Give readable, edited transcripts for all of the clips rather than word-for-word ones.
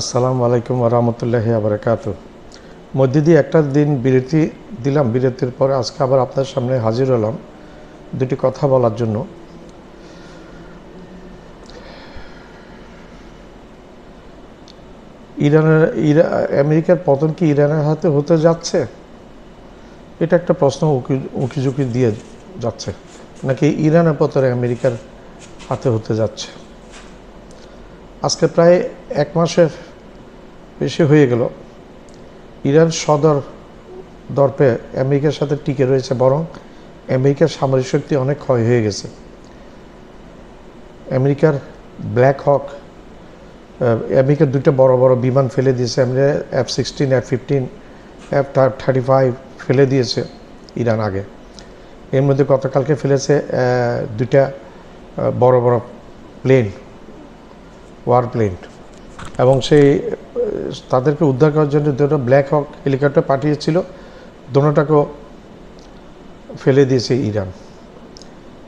আসসালামু আলাইকুম ওয়া রাহমাতুল্লাহি ওয়া বারাকাতুহু। মধ্যে দিয়ে একটা দিন বিরতি দিলাম, বিরতির পরে আজকে আবার আপনার সামনে হাজির হলাম দুটি কথা বলার জন্য। আমেরিকার পতন কি ইরানের হাতে হতে যাচ্ছে? এটা একটা প্রশ্ন উকিঝুঁকি দিয়ে যাচ্ছে, নাকি ইরানের পতন আমেরিকার হাতে হতে যাচ্ছে। আজকে প্রায় এক মাসের বেশি হয়ে গেল ইরান সদর দর্পে আমেরিকার সাথে টিকে রয়েছে, বরং আমেরিকার সামরিক শক্তি অনেক ক্ষয় হয়ে গেছে। আমেরিকার ব্ল্যাক হক, আমেরিকার দুটো বড় বড় বিমান ফেলে দিয়েছে, F-16, F-15, F-35 ফেলে দিয়েছে ইরান আগে। এর মধ্যে গতকালকে ফেলেছে দুটা বড় বড় প্লেন, ওয়ার প্লেন, এবং সেই তাদেরকে উদ্ধার করার জন্য দুটো ব্ল্যাক হক হেলিকপ্টার পাঠিয়েছিল, দুটোটাকেও ফেলে দিয়েছে ইরান।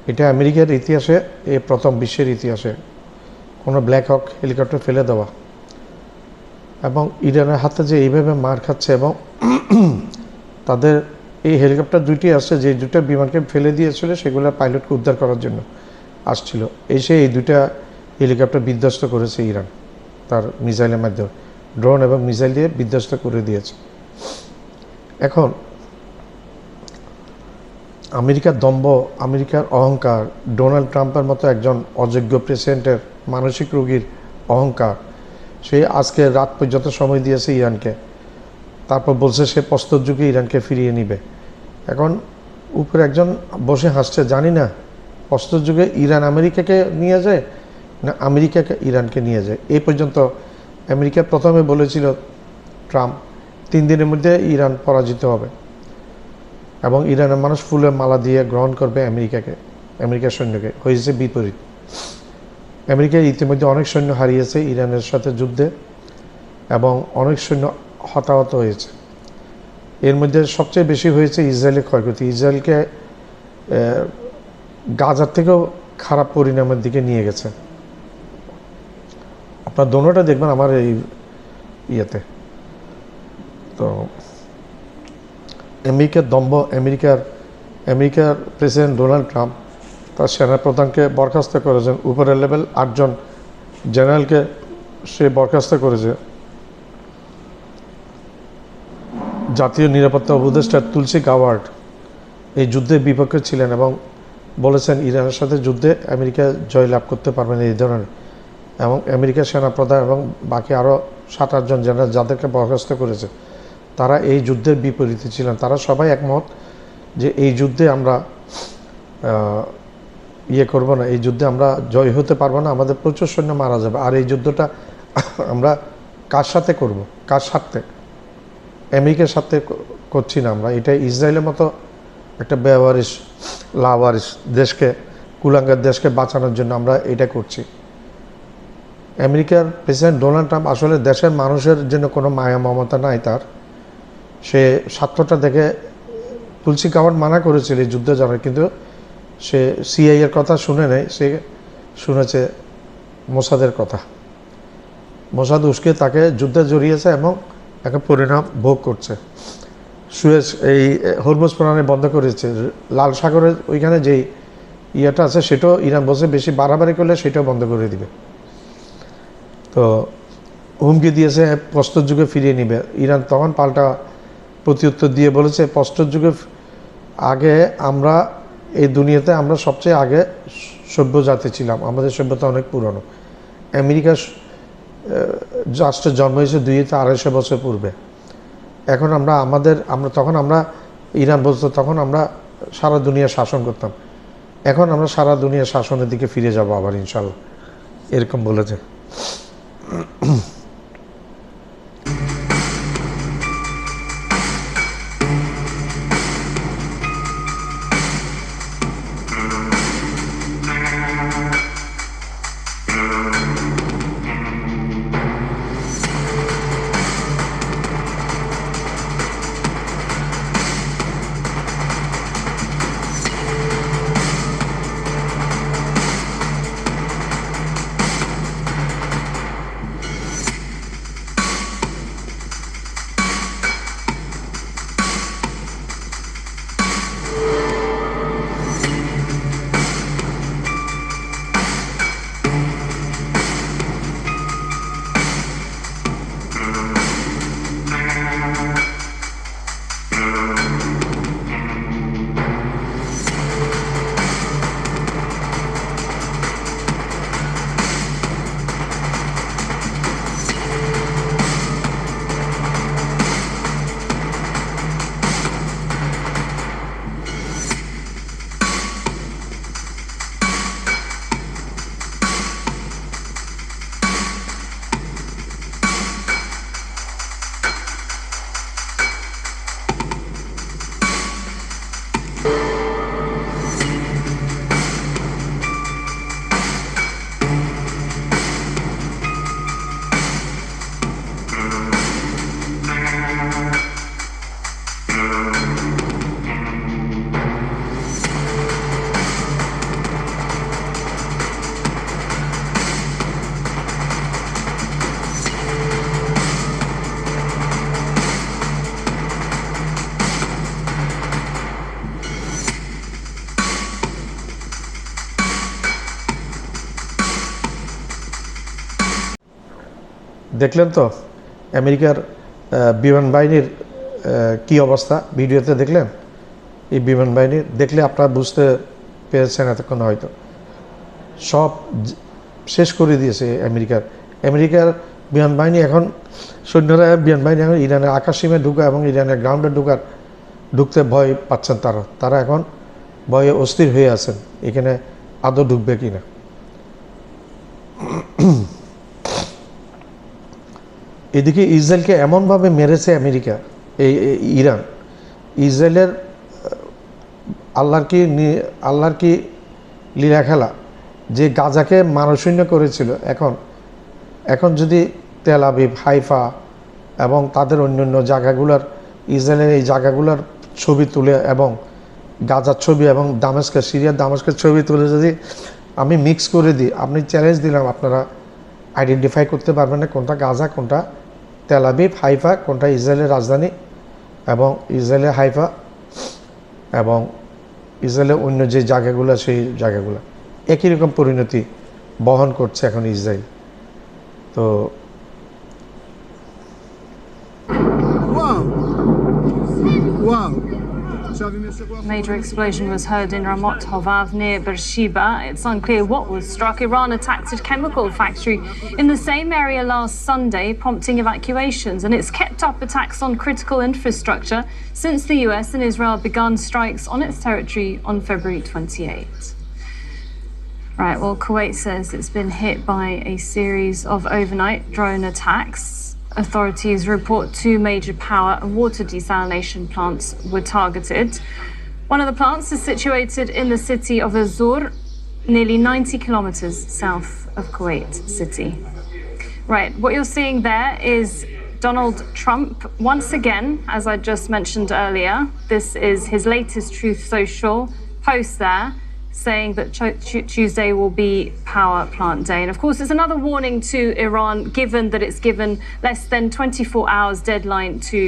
এটা আমেরিকার ইতিহাসে প্রথম, বিশ্বের ইতিহাসে কোনো ব্ল্যাক হক হেলিকপ্টার ফেলে দেওয়া। এবং ইরানের হাতে যে এইভাবে মার খাচ্ছে, এবং তাদের এই হেলিকপ্টার দুইটি আসছে, যে দুটো বিমানকে ফেলে দিয়েছিল সেগুলো পাইলটকে উদ্ধার করার জন্য আসছিল, এসে এই দুটা হেলিকপ্টার বিধ্বস্ত করেছে ইরান তার মিসাইলের মাধ্যমে, ড্রোন এবং মিসাইল দিয়ে বিধ্বস্ত করে দিয়েছে। এখন আমেরিকার দম্ভ, আমেরিকার অহংকার, ডোনাল্ড ট্রাম্পের মতো একজন অযোগ্য প্রেসিডেন্টের মানসিক রোগীর অহংকার, সে আজকে রাত পর্যন্ত সময় দিয়েছে ইরানকে, তারপর বলছে সে প্রস্তর যুগে ইরানকে ফিরিয়ে নিবে। এখন উপরে একজন বসে হাসছে, জানি না প্রস্তর যুগে ইরান আমেরিকাকে নিয়ে যায় না আমেরিকাকে ইরানকে নিয়ে যায়। এই পর্যন্ত আমেরিকা প্রথমে বলেছিল ট্রাম্প 3 দিনের মধ্যে ইরান পরাজিত হবে এবং ইরানের মানুষ ফুলের মালা দিয়ে গ্রহণ করবে আমেরিকাকে, আমেরিকার সৈন্যকে। হয়েছে বিপরীত। আমেরিকা ইতিমধ্যে অনেক সৈন্য হারিয়েছে ইরানের সাথে যুদ্ধে, এবং অনেক সৈন্য হতাহত হয়েছে। এর মধ্যে সবচেয়ে বেশি হয়েছে ইসরায়েলের ক্ষয়ক্ষতি। ইসরায়েলকে গাজার থেকেও খারাপ পরিণামের দিকে নিয়ে গেছে। আপনার দোনোটা দেখবেন আমার এই ইয়েতে। তো আমেরিকার দম্ভ, আমেরিকার প্রেসিডেন্ট ডোনাল্ড ট্রাম্প তার সেনাপ্রধানকে বরখাস্ত করেছেন, উপরের লেভেল 8 জন জেনারেলকে সে বরখাস্ত করেছে। জাতীয় নিরাপত্তা উপদেষ্টা তুলসী গাওয়ার্ড এই যুদ্ধের বিপক্ষে ছিলেন এবং বলেছেন ইরানের সাথে যুদ্ধে আমেরিকা জয়লাভ করতে পারবে না এই ধরনের। এবং আমেরিকার সেনাপ্রধান এবং বাকি আরও 7-8 জন জেনারেল যাদেরকে বরখাস্ত করেছে, তারা এই যুদ্ধের বিপরীতে ছিলেন। তারা সবাই একমত যে এই যুদ্ধে আমরা করব না, এই যুদ্ধে আমরা জয় হতে পারবো না, আমাদের প্রচুর সৈন্য মারা যাবে। আর এই যুদ্ধটা আমরা কার সাথে করব, কার সাথে? আমেরিকার সাথে করছি না আমরা। এটা ইসরায়েলের মতো একটা বেওয়ারিশ, লাওয়ারিশ দেশকে, কুলাঙ্গার দেশকে বাঁচানোর জন্য আমরা এটা করছি। আমেরিকার প্রেসিডেন্ট ডোনাল্ড ট্রাম্প আসলে দেশের মানুষের জন্য কোনো মায়া মমতা নাই তার। সে স্বার্থটা দেখে তুলসী গাওয়ার্ড মানা করেছিল এই যুদ্ধে যাওয়ার, কিন্তু সে সিআইএর কথা শুনে নেয়, সে শুনেছে মোসাদের কথা। মোসাদ উস্কে তাকে যুদ্ধে জড়িয়েছে এবং একটা পরিণাম ভোগ করছে। সুয়েজ এই হরমুজ প্রণালী বন্ধ করেছে, লাল সাগরের ওইখানে যেই ইয়েটা আছে সেটাও ইরান বলছে বেশি বাড়াবাড়ি করলে সেটাও বন্ধ করে দিবে। তো হুমকি দিয়েছে প্রস্তর যুগে ফিরিয়ে নিবে। ইরান তখন পাল্টা প্রত্যুত্তর দিয়ে বলেছে প্রস্তর যুগে আগে আমরা এই দুনিয়াতে আমরা সবচেয়ে আগে সভ্য জাতি ছিলাম, আমাদের সভ্যতা অনেক পুরনো। আমেরিকার রাষ্ট্রের জন্ম হয়েছে 200-250 বছর পূর্বে। এখন আমরা তখন আমরা ইরান বলতো তখন আমরা সারা দুনিয়া শাসন করতাম, এখন আমরা সারা দুনিয়া শাসনের দিকে ফিরে যাব আবার ইনশাল্লাহ, এরকম বলেছে। দেখলেন তো আমেরিকার বিমান বাহিনীর কি অবস্থা, ভিডিওতে দেখলেন? এই বিমান বাহিনীর দেখলে আপনারা বুঝতে পেরেছেন এতক্ষণ, হয়তো সব শেষ করে দিয়েছে আমেরিকার বিমান বাহিনী। এখন সৈন্যরা বিমান বাহিনী এখন ইরানের আকাশসীমে ঢুকা এবং ইরানের গ্রাউন্ডে ঢুকতে ভয় পাচ্ছেন। তারা এখন ভয়ে অস্থির হয়ে আছেন এখানে আদৌ ঢুকবে কিনা। এদিকে ইসরায়েলকে এমনভাবে মেরেছে আমেরিকা, ইরান। ইসরায়েলের আল্লাহর কি লীলা খেলা, যে গাজাকে মানশূন্য করেছিল, এখন যদি তেল আবিব, হাইফা এবং তাদের অন্যান্য জায়গাগুলোর, ইসরায়েলের এই জায়গাগুলোর ছবি তুলে এবং গাজার ছবি এবং দামেস্কের, সিরিয়ার দামেস্কের ছবি তুলে যদি আমি মিক্স করে দিই, আপনি চ্যালেঞ্জ দিলাম, আপনারা আইডেন্টিফাই করতে পারবেন না কোনটা গাজা, কোনটা তেল আবিব, হাইফা, কোনটা ইসরায়েলের রাজধানী এবং ইসরায়েলের হাইফা এবং ইসরায়েলের অন্য যে জায়গাগুলো, সেই জায়গাগুলো একই রকম পরিণতি বহন করছে এখন ইসরায়েল। তো Major explosion was heard in Ramat Hovav near Beersheba. It's unclear what was struck. Iran attacked a chemical factory in the same area last Sunday, prompting evacuations, and it's kept up attacks on critical infrastructure since the US and Israel began strikes on its territory on February 28. Right, well, Kuwait says it's been hit by a series of overnight drone attacks. Authorities report 2 major power and water desalination plants were targeted. One of the plants is situated in the city of Azur, nearly 90 kilometers south of Kuwait City. Right, what you're seeing there is Donald Trump once again, as I just mentioned earlier. This is his latest Truth Social post there, saying that Tuesday will be power plant day. And of course, it's another warning to Iran, given that it's given less than 24 hours deadline to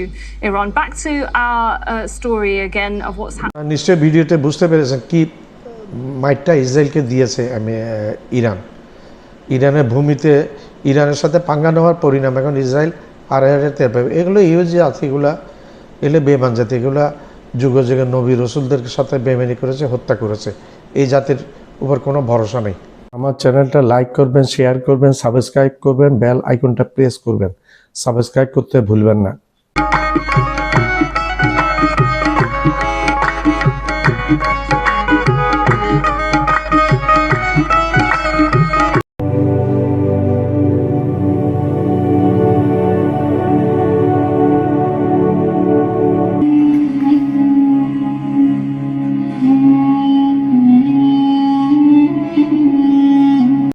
Iran. Back to our story again of what's happening. নিশ্চয়ই ভিডিওতে বুঝতে পেরেছেন কি মাইটটা ইসরায়েলকে দিয়েছে ইরানের ভূমিতে, ইরানের সাথে পাঙ্গা নেওয়ার পরিণাম এখন ইসরায়েল আর টের পাবে। এগুলো ইউজ জাতিগুলা, এগুলো বেমান জাতি, এগুলা যুগ যুগে নবী রসুলদের সাথে বেমানি করেছে, হত্যা করেছে। এই জাতির উপর কোনো ভরসা নেই। আমার চ্যানেলটা লাইক করবেন, শেয়ার করবেন, সাবস্ক্রাইব করবেন, বেল আইকনটা প্রেস করবেন। সাবস্ক্রাইব করতে ভুলবেন না।